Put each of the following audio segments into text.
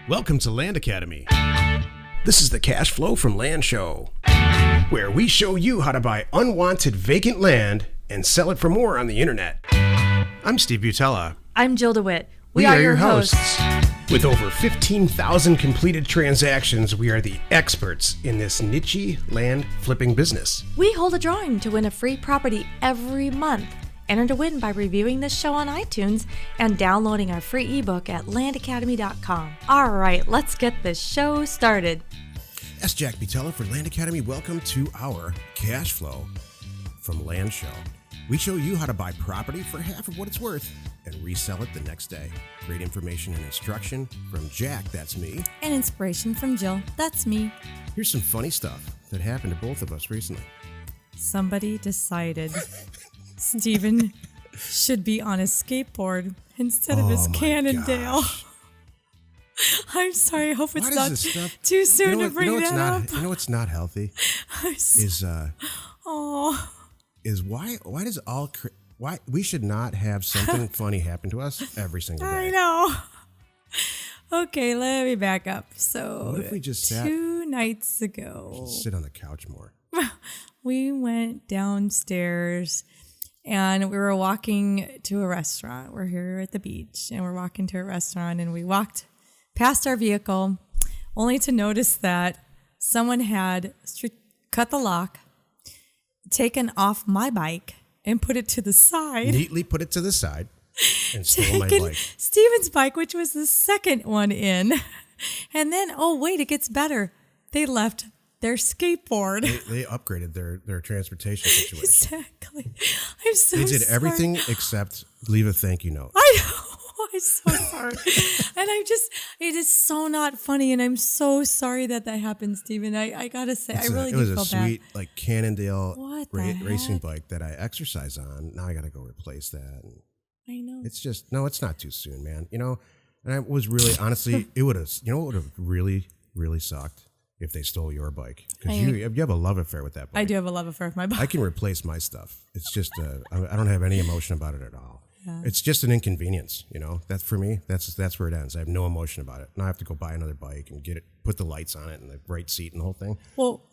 Welcome to Land Academy. This is the Cash Flow from Land show, where we show you how to buy unwanted vacant land and sell it for more on the internet. I'm Steve Butala. I'm Jill DeWitt. We are your hosts. With over 15,000 completed transactions, we are the experts in this niche land flipping business. We hold a drawing to win a free property every month. Enter to win by reviewing this show on iTunes and downloading our free ebook at landacademy.com. All right, let's get this show started. That's Jack Butala for Land Academy. Welcome to our Cash Flow from Land show. We show you how to buy property for half of what it's worth and resell it the next day. Great information and instruction from Jack, that's me. And inspiration from Jill, that's me. Here's some funny stuff that happened to both of us recently. Somebody decided Steven should be on a skateboard instead of his Cannondale. I'm sorry, I hope it's not too soon to bring that up. You know what's not healthy? Is why does why we should not have something funny happen to us every single day. I know. Okay, let me back up. So what if we just 2 nights ago, sit on the couch more? We went downstairs and we were walking to a restaurant. We're here at the beach and we're walking to a restaurant and we walked past our vehicle only to notice that someone had cut the lock, taken off my bike, and put it to the side. Neatly put it to the side and stole my bike. Steven's bike, which was the second one in. And then, oh, wait, it gets better. They left their skateboard. They upgraded their transportation situation. Exactly. I'm so sorry. They did everything except leave a thank you note. I know. I'm so sorry. And it is so not funny. And I'm so sorry that happened, Steven. I got to say, I really do feel bad. It was a sweet, Cannondale racing bike that I exercise on. Now I got to go replace that. And I know. It's just, no, it's not too soon, man. You know, and I was really, honestly, it would have, what would have really, really sucked if they stole your bike. Because you have a love affair with that bike. I do have a love affair with my bike. I can replace my stuff. It's just, I don't have any emotion about it at all. Yeah. It's just an inconvenience, That's for me. That's where it ends. I have no emotion about it. Now I have to go buy another bike and get it, put the lights on it and the right seat and the whole thing. Well,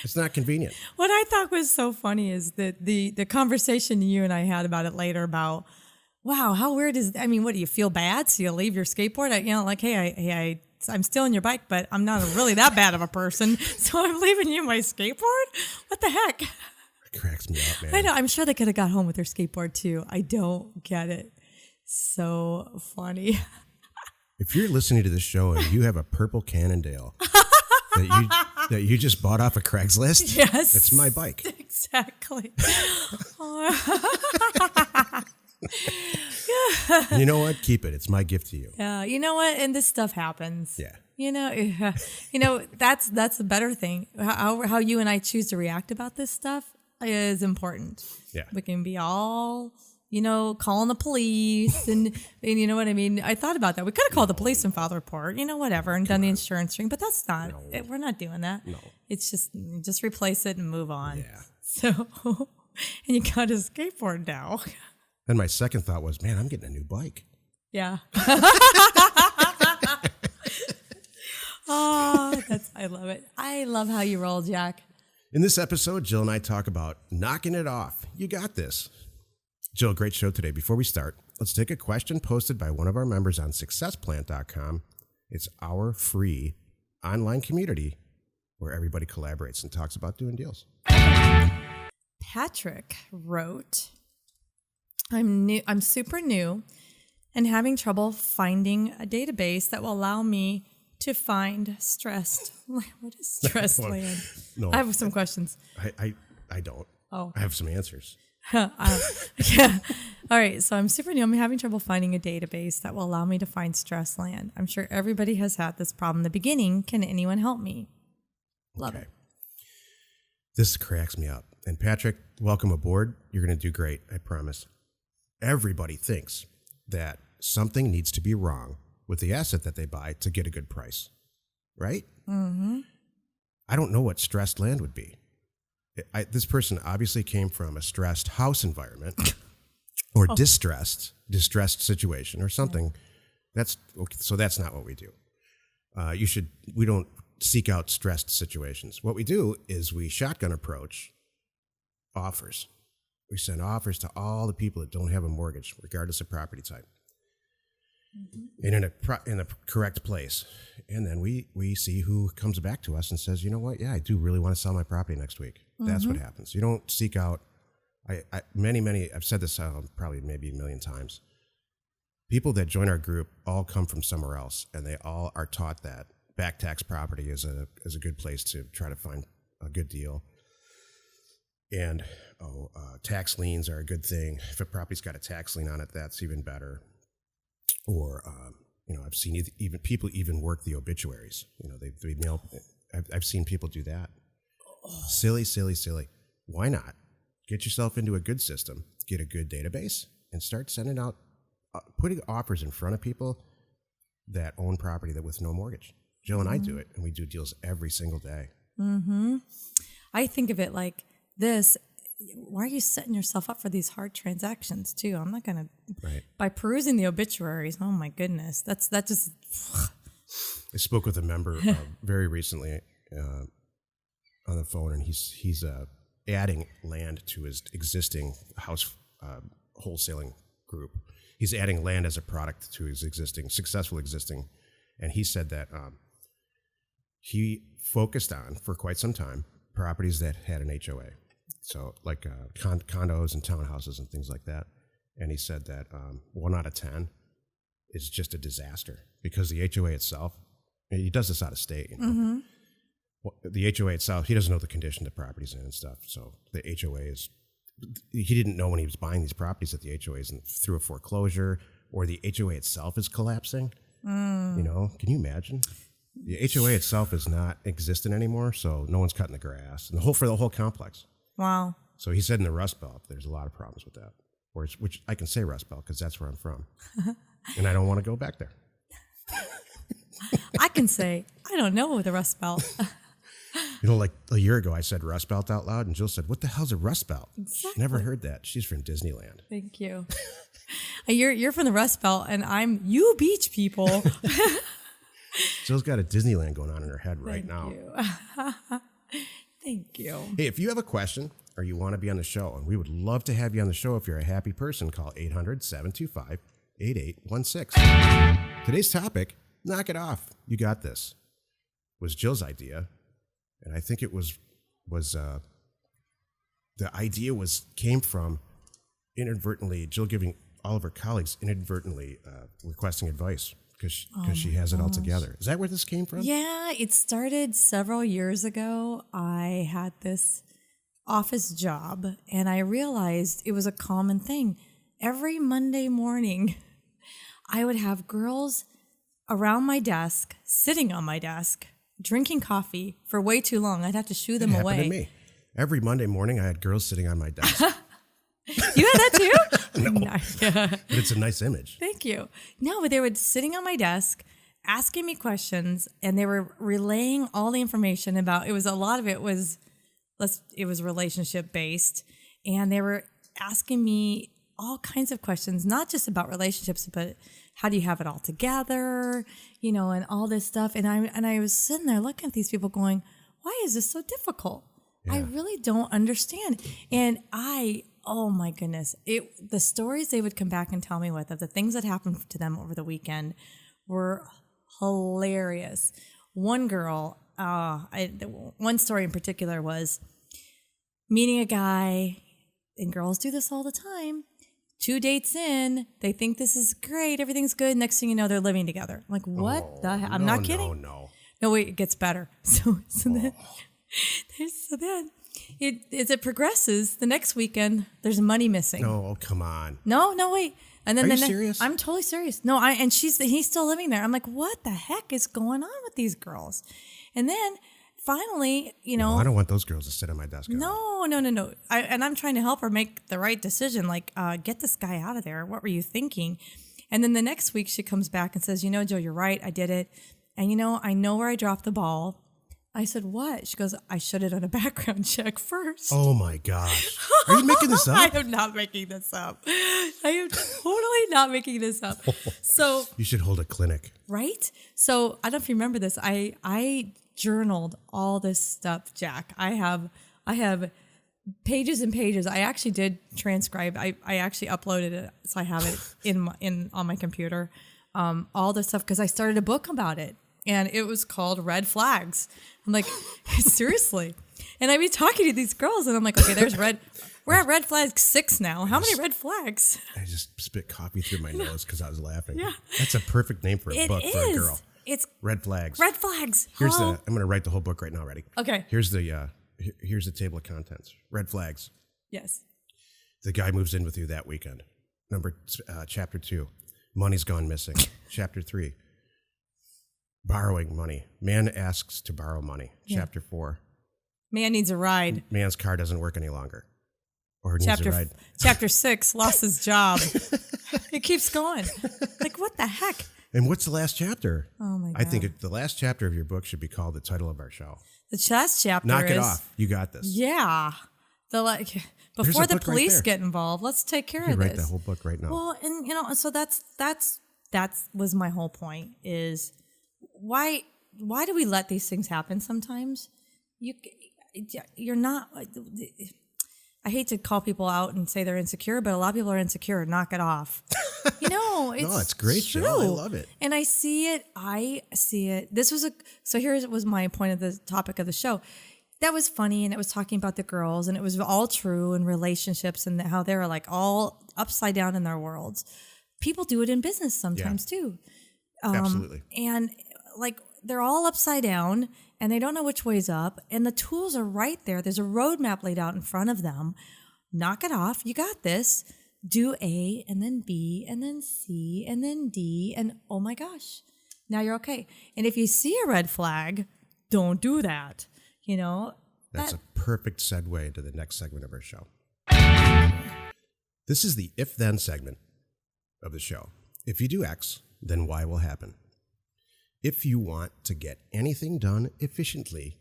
it's not convenient. What I thought was so funny is that the conversation you and I had about it later about, wow, how weird is? I mean, what do you feel bad? So you leave your skateboard? I'm stealing your bike, but I'm not really that bad of a person, so I'm leaving you my skateboard. What the heck? It cracks me up, man. I know. I'm sure they could have got home with their skateboard too. I don't get it. So funny. If you're listening to this show and you have a purple Cannondale that you just bought off of Craigslist, yes, it's my bike. Exactly. You know what? Keep it. It's my gift to you. Yeah. You know what? And this stuff happens. Yeah. That's the better thing. How you and I choose to react about this stuff is important. Yeah. We can be all, calling the police and you know what I mean? I thought about that. We could have called the police and filed a report, whatever, and done the insurance thing, but that's not, we're not doing that. No. It's just replace it and move on. Yeah. So, and you got a skateboard now. Then my second thought was, man, I'm getting a new bike. Yeah. Oh, I love it. I love how you roll, Jack. In this episode, Jill and I talk about knocking it off. You got this. Jill, great show today. Before we start, let's take a question posted by one of our members on successplant.com. It's our free online community where everybody collaborates and talks about doing deals. Patrick wrote, I'm super new and having trouble finding a database that will allow me to find stressed. What is stressed land? No, I have some questions. I don't. Oh. I have some answers. Yeah. All right. So I'm super new. I'm having trouble finding a database that will allow me to find stressed land. I'm sure everybody has had this problem in the beginning. Can anyone help me? Love it. This cracks me up. And Patrick, welcome aboard. You're going to do great. I promise. Everybody thinks that something needs to be wrong with the asset that they buy to get a good price, right? Mm-hmm. I don't know what stressed land would be. This person obviously came from a stressed house environment or distressed situation or something. That's not what we do. We don't seek out stressed situations. What we do is we shotgun approach offers. We send offers to all the people that don't have a mortgage, regardless of property type, and in a correct place. And then we see who comes back to us and says, you know what? Yeah, I do really want to sell my property next week. That's what happens. You don't seek out. I've said this probably maybe a million times. People that join our group all come from somewhere else, and they all are taught that back tax property is a good place to try to find a good deal. And tax liens are a good thing. If a property's got a tax lien on it, that's even better. Or I've seen even people even work the obituaries. They mail. I've seen people do that. Silly. Why not? Get yourself into a good system, get a good database, and start sending out, putting offers in front of people that own property that with no mortgage. Jill and I do it, and we do deals every single day. I think of it like this. Why are you setting yourself up for these hard transactions too? I'm not going to, by perusing the obituaries. Oh my goodness. That just. I spoke with a member very recently on the phone, and he's adding land to his existing house wholesaling group. He's adding land as a product to his successful existing. And he said that he focused on, for quite some time, properties that had an HOA. So like condos and townhouses and things like that. And he said that 1 out of 10 is just a disaster because the HOA itself, and he does this out of state, the HOA itself, he doesn't know the condition the property's in and stuff. So the HOA he didn't know when he was buying these properties that the HOA is through a foreclosure or the HOA itself is collapsing. Can you imagine? The HOA itself is not existent anymore, so no one's cutting the grass and for the whole complex. Wow. So he said in the Rust Belt, there's a lot of problems with that. Which I can say Rust Belt because that's where I'm from, and I don't want to go back there. I can say I don't know the Rust Belt. Like a year ago, I said Rust Belt out loud, and Jill said, "What the hell's a Rust Belt?" Exactly. Never heard that. She's from Disneyland. Thank you. You're from the Rust Belt, and I'm you beach people. Jill's got a Disneyland going on in her head right now. Thank you. Hey, if you have a question or you want to be on the show, and we would love to have you on the show if you're a happy person, call 800-725-8816. Today's topic, knock it off. You got this, was Jill's idea. And I think it was the idea came from inadvertently, Jill giving all of her colleagues inadvertently requesting advice because she has it all together. Is that where this came from? Yeah, it started several years ago. I had this office job, and I realized it was a common thing. Every Monday morning, I would have girls around my desk, sitting on my desk, drinking coffee for way too long. I'd have to shoo them away. It happened to me. Every Monday morning, I had girls sitting on my desk. You had that too? No. But it's a nice image. Thank you. No, but they were sitting on my desk, asking me questions, and they were relaying all the information about, it was relationship based. And they were asking me all kinds of questions, not just about relationships, but how do you have it all together, and all this stuff. And I was sitting there looking at these people going, why is this so difficult? Yeah. I really don't understand. And oh my goodness, the stories they would come back and tell me of the things that happened to them over the weekend were hilarious. One girl, one story in particular was meeting a guy, and girls do this all the time. 2 dates in, they think this is great, everything's good. Next thing you know, they're living together. I'm like, what the hell? I'm not kidding. No, wait, it gets better. So then as it progresses, the next weekend, there's money missing. No, come on. No, wait. And then Are you serious? I'm totally serious. No, he's still living there. I'm like, what the heck is going on with these girls? And then finally, No, I don't want those girls to sit on my desk. No. I'm trying to help her make the right decision. Like, get this guy out of there. What were you thinking? And then the next week she comes back and says, Joe, you're right. I did it. And, I know where I dropped the ball. I said, what? She goes, I should have done a background check first. Oh my gosh. Are you making this I up? am not making this up. I am totally not making this up. So, You should hold a clinic. right? So I don't know if you remember this. I journaled all this stuff, Jack. I have pages and pages. I actually did transcribe. I actually uploaded it, so I have it on my computer. All this stuff because I started a book about it, and it was called Red Flags. I'm like, seriously. And I'd be talking to these girls, and I'm like, okay, there's red. We're at red flag 6 now. How many red flags? I just spit coffee through my nose because I was laughing. Yeah. That's a perfect name for a book for a girl. It's Red Flags. red flags. I'm Hello? going to write the whole book right now. Ready? Okay. Here's the table of contents. Red flags. Yes. The guy moves in with you that weekend. Chapter 2. Money's gone missing. Chapter 3. Borrowing money. Man asks to borrow money. Yeah. Chapter 4. Man needs a ride. Man's car doesn't work any longer. Or needs a ride. Chapter 6, lost his job. It keeps going. Like, what the heck? And what's the last chapter? Oh, my God. I think the last chapter of your book should be called the title of our show. The last chapter Knock is... it off. You got this. Yeah. Before a the book right police there. get involved, let's take care You of could this. write the whole book right now. Well, and so that was my whole point is why do we let these things happen sometimes? You're not... I hate to call people out and say they're insecure, but a lot of people are insecure. Knock it off. It's great, true. Jill. I love it. And I see it. This was here was my point of the topic of the show. That was funny, and it was talking about the girls, and it was all true in relationships and how they're like all upside down in their worlds. People do it in business sometimes too. Absolutely. And like they're all upside down and they don't know which way's up, and the tools are right there. There's a roadmap laid out in front of them. Knock it off. You got this. Do A and then B and then C and then D, and oh my gosh, now you're okay. And if you see a red flag, don't do that. That's a perfect segue into the next segment of our show. This is the if-then segment of the show. If you do X, then Y will happen. If you want to get anything done efficiently,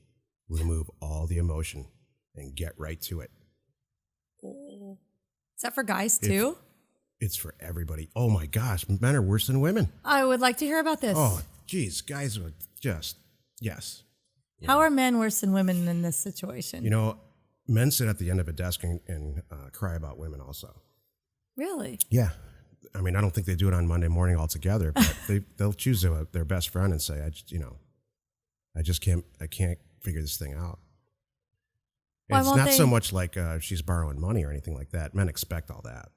remove all the emotion and get right to it. Is that for guys too? It's for everybody. Oh my gosh, men are worse than women. I would like to hear about this. Oh, geez, guys are just, yes. How are men worse than women in this situation? Men sit at the end of a desk and cry about women also. Really? Yeah. I mean, I don't think they do it on Monday morning altogether, but they'll choose their best friend and say, I can't figure this thing out. And it's not so much like she's borrowing money or anything like that. Men expect all that.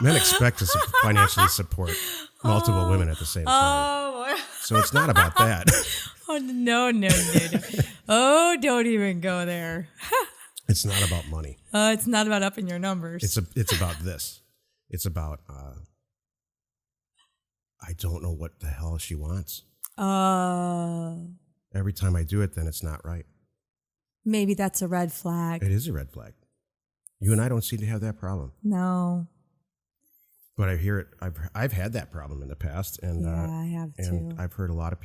Men expect to financially support multiple women at the same time. So it's not about that. Oh, no. Oh, don't even go there. It's not about money. It's not about upping your numbers. It's about this. It's about I don't know what the hell she wants. Every time I do it, then it's not right. Maybe that's a red flag. It is a red flag. You and I don't seem to have that problem. No. But I hear it. I've had that problem in the past, and I have too. And I've heard a lot of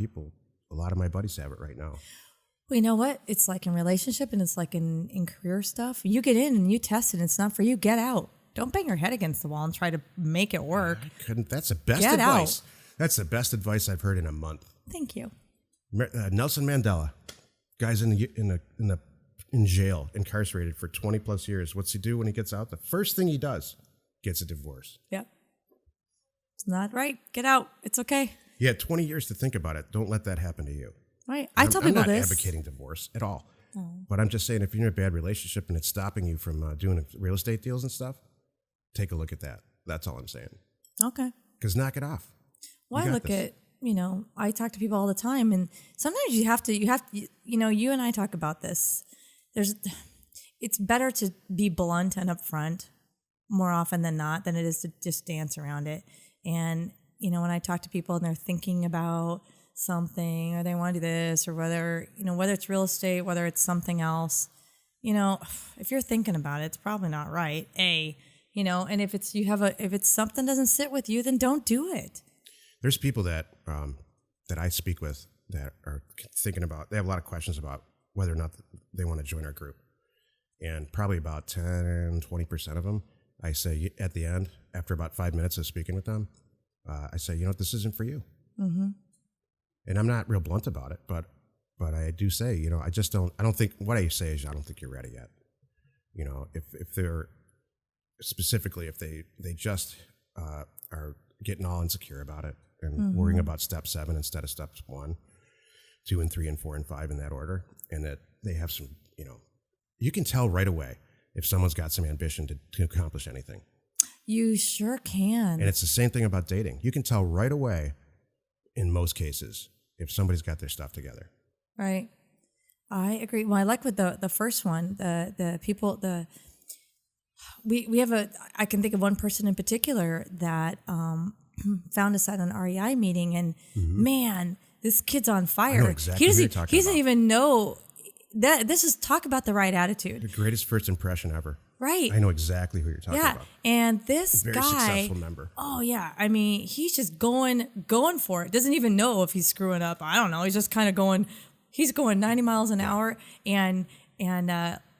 my buddies have it right now. Well, you know what? It's like in relationship and it's like in career stuff. You get in and you test it and it's not for you. Get out. Don't bang your head against the wall and try to make it work. I couldn't. That's the best Get advice. out. That's the best advice I've heard in a month. Thank you. Nelson Mandela, guy's in jail, incarcerated for 20 plus years. What's he do when he gets out? The first thing he does, gets a divorce. Yep. It's not right. Get out. It's okay. You had 20 years to think about it. Don't let that happen to you. Right. I tell people I'm not this. advocating divorce at all. But I'm just saying, if you're in a bad relationship and it's stopping you from doing real estate deals and stuff, take a look at that. That's all I'm saying. Okay. Because knock it off. Well, I look at, I talk to people all the time, and sometimes you have to, you and I talk about this. It's better to be blunt and upfront more often than not than it is to just dance around it. And, when I talk to people and they're thinking about something or they want to do this or whether it's real estate, whether it's something else, if you're thinking about it, it's probably not right. And if it's something doesn't sit with you, then don't do it. There's people that I speak with that are thinking about, they have a lot of questions about whether or not they want to join our group. And probably about 10, 20% of them, I say at the end, after about 5 minutes of speaking with them, I say, this isn't for you. Mm-hmm. And I'm not real blunt about it, but I do say, I don't think, what I say is I don't think you're ready yet. If they're, specifically if they just are getting all insecure about it and worrying about step 7 instead of steps 1, 2 and 3 and 4 and 5 in that order, and that they have some, you can tell right away if someone's got some ambition to accomplish anything. You sure can. And it's the same thing about dating. You can tell right away, in most cases, if somebody's got their stuff together. Right. I agree. Well, I like with the first one, the people, we have I can think of one person in particular that found us at an REI meeting, and man, this kid's on fire. I know exactly who you're talking about. He doesn't even know that this is, talk about the right attitude. The greatest first impression ever. Right. I know exactly who you're talking about. And this Very guy, successful member. Oh yeah. I mean, he's just going for it. Doesn't even know if he's screwing up. I don't know. He's just kind of going. He's going 90 miles an hour and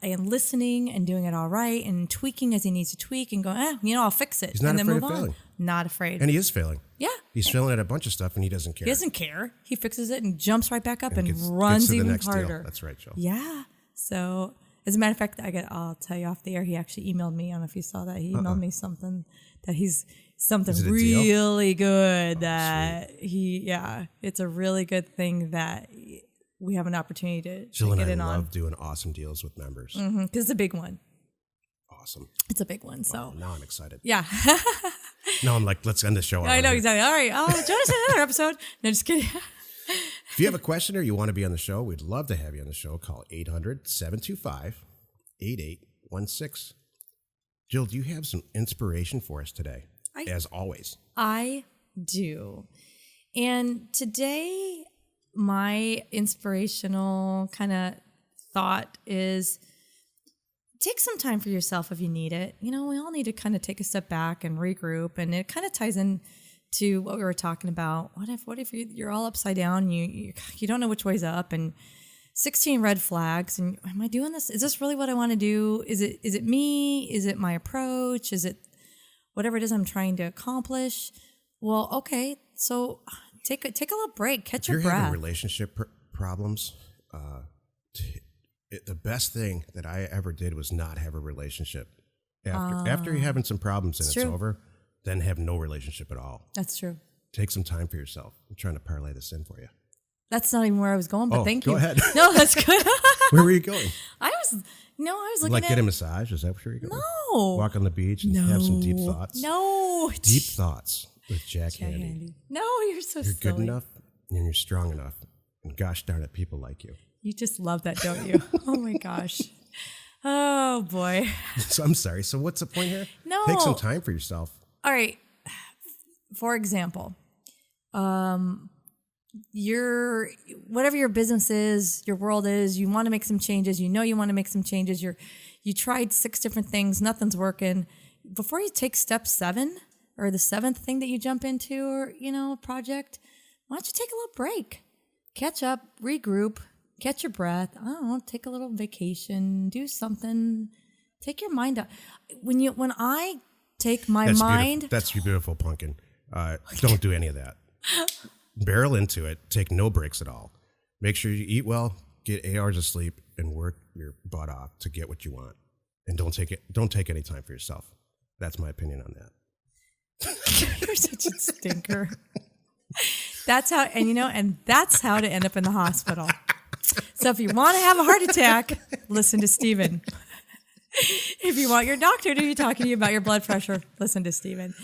listening and doing it all right and tweaking as he needs to tweak and going, I'll fix it. He's not and then afraid move of failing. on. Not afraid. And he is failing. Yeah. He's failing at a bunch of stuff and he doesn't care. He doesn't care. He fixes it and jumps right back up and gets runs to the even next harder. Deal. That's right, Jill. Yeah. So, as a matter of fact, I'll tell you off the air, he actually emailed me. I don't know if you saw that. He emailed me something that he's something really good that it's a really good thing that we have an opportunity to Jill get and in I on. love doing awesome deals with members. Because it's a big one. Awesome. It's a big one. So now I'm excited. Yeah. Now I'm like, let's end the show. I know exactly. All right. Join us in another episode. No, just kidding. If you have a question or you want to be on the show, we'd love to have you on the show. Call 800-725-8816. Jill, do you have some inspiration for us today? As always. I do. And today, my inspirational kind of thought is take some time for yourself if you need it. We all need to kind of take a step back and regroup. And it kind of ties in to what we were talking about. What if you're all upside down, you don't know which way's up, and 16 red flags, and am I doing this? Is this really what I want to do? Is it me? Is it my approach? Is it whatever it is I'm trying to accomplish? Well, okay, so take a little break, catch your breath. If you're having relationship problems, the best thing that I ever did was not have a relationship. After you're having some problems and it's over, then have no relationship at all. That's true. Take some time for yourself. I'm trying to parlay this in for you. That's not even where I was going, but thank you. Go ahead. No, that's good. Where were you going? I was looking like at... get a massage? Is that where you're going? No. Walk on the beach and have some deep thoughts? No. Deep thoughts with Jack Handy. No, you're so You're silly. good enough and you're strong enough. And gosh darn it, people like you. You just love that, don't you? Oh my gosh. Oh boy. So I'm sorry. So what's the point here? No. Take some time for yourself. All right. For example, whatever your business is, your world is, you want to make some changes. You want to make some changes. You tried 6 different things. Nothing's working. Before you take step 7 or the 7th thing that you jump into, or a project, why don't you take a little break, catch up, regroup, catch your breath. I don't know, take a little vacation, do something, take your mind out. When I take my mind, that's beautiful, Pumpkin. Don't do any of that. Barrel into it. Take no breaks at all. Make sure you eat well, get 8 hours of sleep, and work your butt off to get what you want. And don't take any time for yourself. That's my opinion on that. You're such a stinker. That's how to end up in the hospital. So if you want to have a heart attack, listen to Steven. If you want your doctor to be talking to you about your blood pressure, listen to Steven.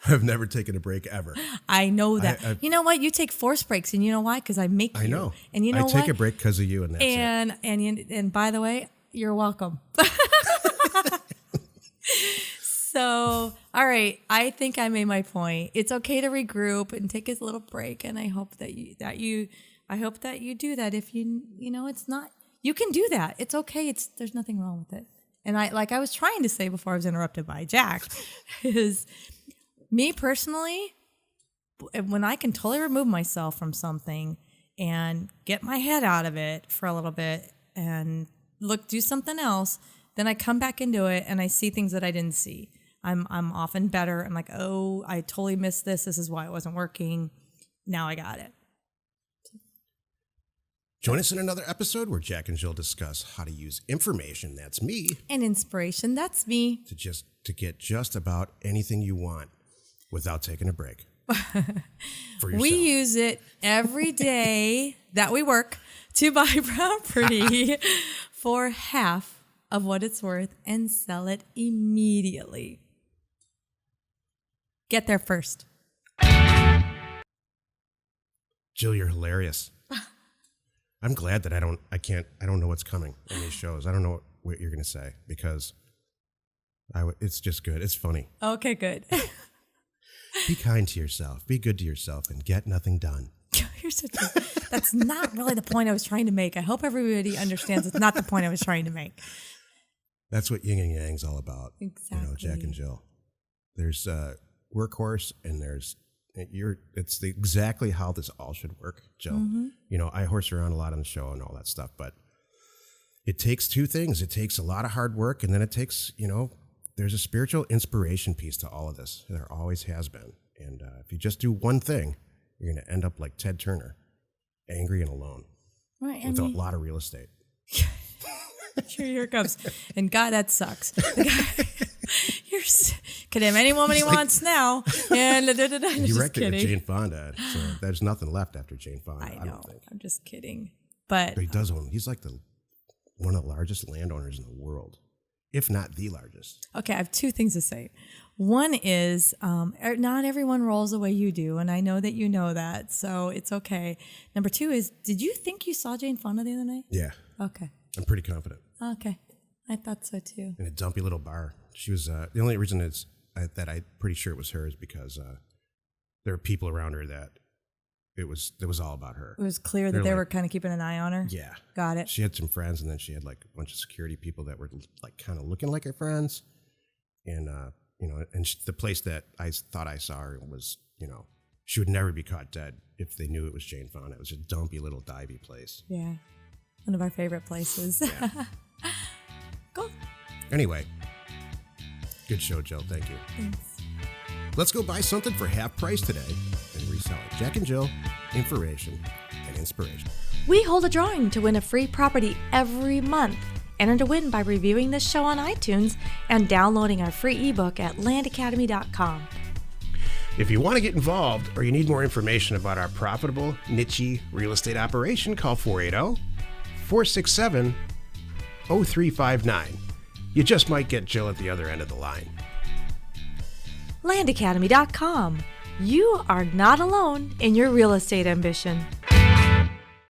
I've never taken a break ever. I know that. You know what? You take forced breaks, and you know why? Because I make you. I know. And you know what? I take a break because of you, and that's it. And by the way, you're welcome. So, all right. I think I made my point. It's okay to regroup and take a little break, and I hope that you do that. If it's not. You can do that. It's okay. There's nothing wrong with it. And I was trying to say before I was interrupted by Jack, is me personally, when I can totally remove myself from something and get my head out of it for a little bit and do something else, then I come back into it and I see things that I didn't see. I'm often better. I'm like, oh, I totally missed this. This is why it wasn't working. Now I got it. Join us in another episode where Jack and Jill discuss how to use information, that's me, and inspiration, that's me, to get just about anything you want without taking a break. For yourself. We use it every day that we work to buy property for half of what it's worth and sell it immediately. Get there first. Jill, you're hilarious. I'm glad that I don't know what's coming in these shows. I don't know what you're going to say because it's just good. It's funny. Okay, good. Be kind to yourself. Be good to yourself and get nothing done. That's not really the point I was trying to make. I hope everybody understands it's not the point I was trying to make. That's what yin and yang's all about. Exactly. Jack and Jill. There's workhorse and it's exactly how this all should work, Jill. Mm-hmm. I horse around a lot on the show and all that stuff, but it takes two things. It takes a lot of hard work, and then it takes, there's a spiritual inspiration piece to all of this. There always has been. And if you just do one thing, you're going to end up like Ted Turner, angry and alone, right? With a lot of real estate. Here it comes. And God, that sucks. Could have any woman he wants now. And you wrecked it with Jane Fonda. So there's nothing left after Jane Fonda. I know. I don't think. I'm just kidding. But he does own. He's like one of the largest landowners in the world, if not the largest. Okay, I have two things to say. One is not everyone rolls the way you do, and I know that you know that, so it's okay. Number two is, did you think you saw Jane Fonda the other night? Yeah. Okay. I'm pretty confident. Okay. I thought so too. In a dumpy little bar. She was, the only reason that I'm pretty sure it was her is because there were people around her that it was all about her. It was clear that they were kind of keeping an eye on her? Yeah. Got it. She had some friends, and then she had like a bunch of security people that were like kind of looking like her friends. And, the place that I thought I saw her was, she would never be caught dead if they knew it was Jane Fonda. It was a dumpy little divey place. Yeah. One of our favorite places. Yeah. Cool. Anyway, good show, Jill. Thank you. Thanks. Let's go buy something for half price today and resell it. Jack and Jill, information and inspiration. We hold a drawing to win a free property every month. Enter to win by reviewing this show on iTunes and downloading our free ebook at landacademy.com. If you want to get involved or you need more information about our profitable, niche real estate operation, call 480-467-0359. You just might get Jill at the other end of the line. landacademy.com. You are not alone in your real estate ambition.